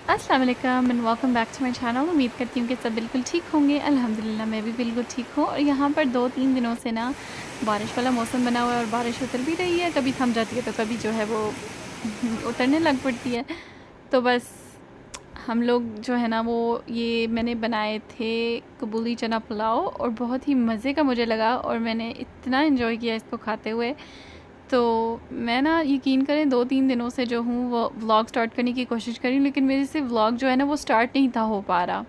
अस्सलाम वालेकुम and welcome back to my channel. उम्मीद करती हूँ कि सब बिल्कुल ठीक होंगे। अल्हम्दुलिल्लाह मैं भी बिल्कुल ठीक हूँ। और यहाँ पर 2-3 दिनों से ना बारिश वाला मौसम बना हुआ है और बारिश उतर भी रही है, कभी थम जाती है तो कभी जो है वो उतरने लग पड़ती है। तो बस हम लोग जो है ना वो ये मैंने बनाए थे कबूली चना पुलाव और बहुत ही मज़े का मुझे लगा और मैंने इतना एंजॉय किया इसको खाते हुए। तो मैं ना यकीन करें 2-3 दिनों से जो हूँ वो व्लॉग स्टार्ट करने की कोशिश करी, लेकिन मेरे से व्लॉग जो है ना वो स्टार्ट नहीं था हो पा रहा।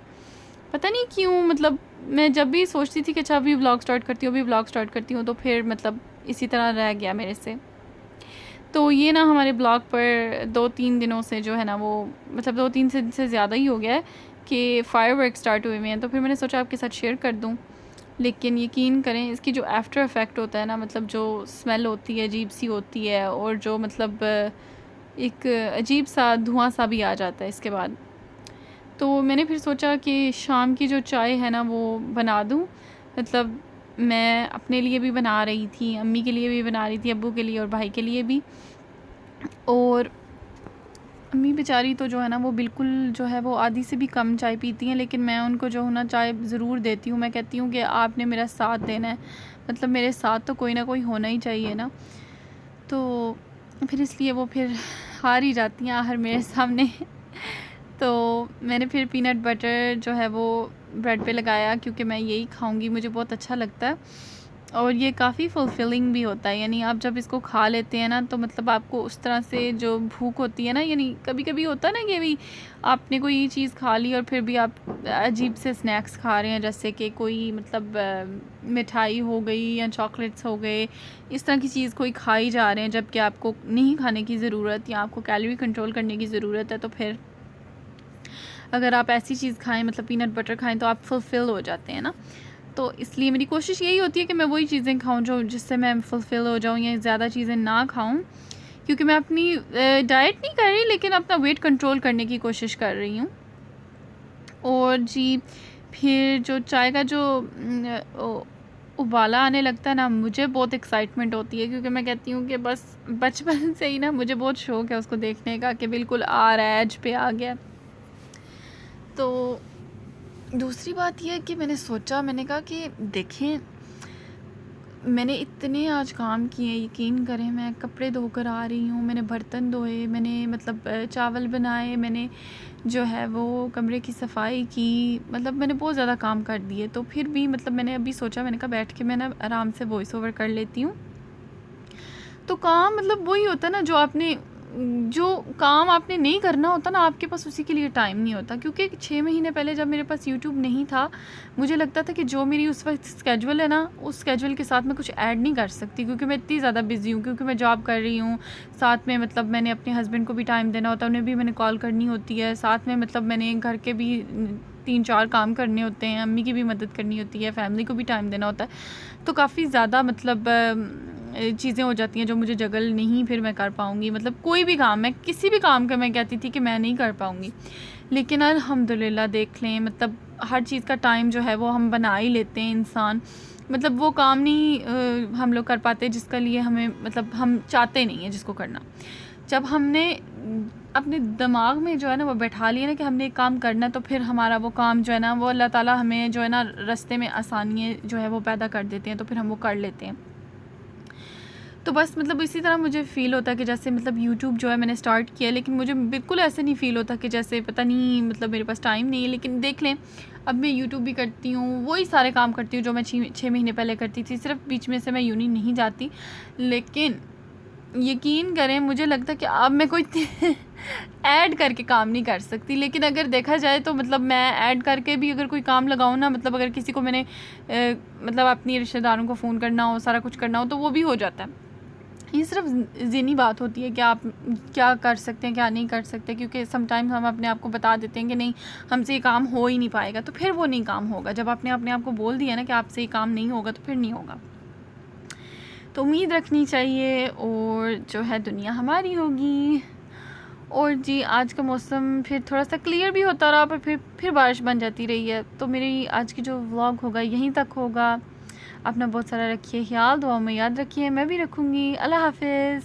पता नहीं क्यों, मतलब मैं जब भी सोचती थी कि अच्छा अभी व्लॉग स्टार्ट करती हूँ, अभी व्लॉग स्टार्ट करती हूँ, तो फिर मतलब इसी तरह रह गया मेरे से। तो ये ना हमारे ब्लॉग पर 2-3 दिनों से जो है ना वो मतलब 2-3 से ज़्यादा ही हो गया है कि फायरवर्क स्टार्ट हुए हुए हैं। तो फिर मैंने सोचा आपके साथ शेयर कर दूँ। लेकिन यकीन करें इसकी जो आफ्टर इफ़ेक्ट होता है ना, मतलब जो स्मेल होती है अजीब सी होती है और जो मतलब एक अजीब सा धुआं सा भी आ जाता है इसके बाद। तो मैंने फिर सोचा कि शाम की जो चाय है ना वो बना दूँ। मतलब मैं अपने लिए भी बना रही थी, अम्मी के लिए भी बना रही थी, अब्बू के लिए और भाई के लिए भी। और अम्मी बेचारी तो जो है ना वो बिल्कुल जो है वो आधी से भी कम चाय पीती हैं, लेकिन मैं उनको जो है ना चाय ज़रूर देती हूँ। मैं कहती हूँ कि आपने मेरा साथ देना है, मतलब मेरे साथ तो कोई ना कोई होना ही चाहिए ना। तो फिर इसलिए वो फिर हार ही जाती हैं आहर मेरे सामने। तो मैंने फिर पीनट बटर जो है वो ब्रेड पे लगाया, क्योंकि मैं यही खाऊंगी, मुझे बहुत अच्छा लगता है और ये काफ़ी फुलफिलिंग भी होता है। यानी आप जब इसको खा लेते हैं ना तो मतलब आपको उस तरह से जो भूख होती है ना, यानी कभी कभी होता है ना कि भी आपने कोई चीज़ खा ली और फिर भी आप अजीब से स्नैक्स खा रहे हैं, जैसे कि कोई मतलब मिठाई हो गई या चॉकलेट्स हो गए, इस तरह की चीज़ कोई खाई जा रहे हैं जबकि आपको नहीं खाने की ज़रूरत या आपको कैलोरी कंट्रोल करने की ज़रूरत है। तो फिर अगर आप ऐसी चीज़ खाएं, मतलब पीनट बटर खाएं, तो आप फुलफ़िल हो जाते हैं ना। तो इसलिए मेरी कोशिश यही होती है कि मैं वही चीज़ें खाऊं जो जिससे मैं फुलफ़िल हो जाऊं, या ज़्यादा चीज़ें ना खाऊं, क्योंकि मैं अपनी डाइट नहीं कर रही लेकिन अपना वेट कंट्रोल करने की कोशिश कर रही हूँ। और जी फिर जो चाय का जो उबाला आने लगता है ना, मुझे बहुत एक्साइटमेंट होती है, क्योंकि मैं कहती हूँ कि बस बचपन से ही ना मुझे बहुत शौक़ है उसको देखने का कि बिल्कुल आ रहा है, एज पे आ गया। तो दूसरी बात यह है कि मैंने सोचा, मैंने कहा कि देखें मैंने इतने आज काम किए, यकीन करें मैं कपड़े धोकर आ रही हूँ, मैंने बर्तन धोए, मैंने मतलब चावल बनाए, मैंने जो है वो कमरे की सफाई की, मतलब मैंने बहुत ज़्यादा काम कर दिए। तो फिर भी मतलब मैंने अभी सोचा, मैंने कहा बैठ के मैं ना आराम से वॉइस ओवर कर लेती हूँ। तो काम मतलब वही होता है ना, जो काम आपने नहीं करना होता ना, आपके पास उसी के लिए टाइम नहीं होता। क्योंकि 6 महीने पहले जब मेरे पास यूट्यूब नहीं था, मुझे लगता था कि जो मेरी उस वक्त स्केजुअल है ना, उस स्केजुअल के साथ मैं कुछ ऐड नहीं कर सकती, क्योंकि मैं इतनी ज़्यादा बिजी हूँ, क्योंकि मैं जॉब कर रही हूँ, साथ में मतलब मैंने अपने हस्बैंड को भी टाइम देना होता है, उन्हें भी मैंने कॉल करनी होती है, साथ में मतलब मैंने घर के भी 3-4 काम करने होते हैं, अम्मी की भी मदद करनी होती है, फैमिली को भी टाइम देना होता है। तो काफ़ी ज़्यादा मतलब चीज़ें हो जाती हैं जो मुझे जगल नहीं फिर मैं कर पाऊँगी। मतलब कोई भी काम, मैं किसी भी काम का मैं कहती थी कि मैं नहीं कर पाऊँगी, लेकिन अल्हम्दुलिल्लाह देख लें, मतलब हर चीज़ का टाइम जो है वो हम बना ही लेते हैं इंसान। मतलब वो काम नहीं हम लोग कर पाते जिसका लिए हमें मतलब हम चाहते नहीं हैं जिसको करना। जब हमने अपने दिमाग में जो है ना वो बैठा लिया ना कि हमने एक काम करना है, तो फिर हमारा वो काम जो है ना वो अल्लाह ताला हमें जो है ना रास्ते में आसानियाँ जो है वो पैदा कर देते हैं, तो फिर हम वो कर लेते हैं। तो बस मतलब इसी तरह मुझे फ़ील होता है कि जैसे मतलब यूट्यूब जो है मैंने स्टार्ट किया, लेकिन मुझे बिल्कुल ऐसे नहीं फ़ील होता कि जैसे पता नहीं मतलब मेरे पास टाइम नहीं है। लेकिन देख लें, अब मैं यूट्यूब भी करती हूँ, वही सारे काम करती हूँ जो मैं 6 महीने पहले करती थी, सिर्फ बीच में से मैं यूनी नहीं जाती। लेकिन यकीन करें मुझे लगता है कि अब मैं कोई ऐड करके काम नहीं कर सकती। लेकिन अगर देखा जाए तो मतलब मैं ऐड करके भी अगर कोई काम लगाऊँ ना, मतलब अगर किसी को मैंने मतलब अपनी रिश्तेदारों को फ़ोन करना हो, सारा कुछ करना हो, तो वो भी हो जाता है। ये सिर्फ ज़हनी बात होती है कि आप क्या कर सकते हैं, क्या नहीं कर सकते, क्योंकि समटाइम्स हम अपने आप को बता देते हैं कि नहीं हमसे ये काम हो ही नहीं पाएगा, तो फिर वो नहीं काम होगा। जब आपने अपने आप को बोल दिया ना कि आपसे ये काम नहीं होगा, तो फिर नहीं होगा। तो उम्मीद रखनी चाहिए और जो है दुनिया हमारी होगी। और जी आज का मौसम फिर थोड़ा सा क्लियर भी होता रहा, पर फिर बारिश बन जाती रही है। तो मेरी आज की जो व्लॉग होगा यहीं तक होगा। अपना बहुत सारा रखिए ख्याल, दुआ में याद रखिए, मैं भी रखूँगी। अल्लाह हाफ़िज़।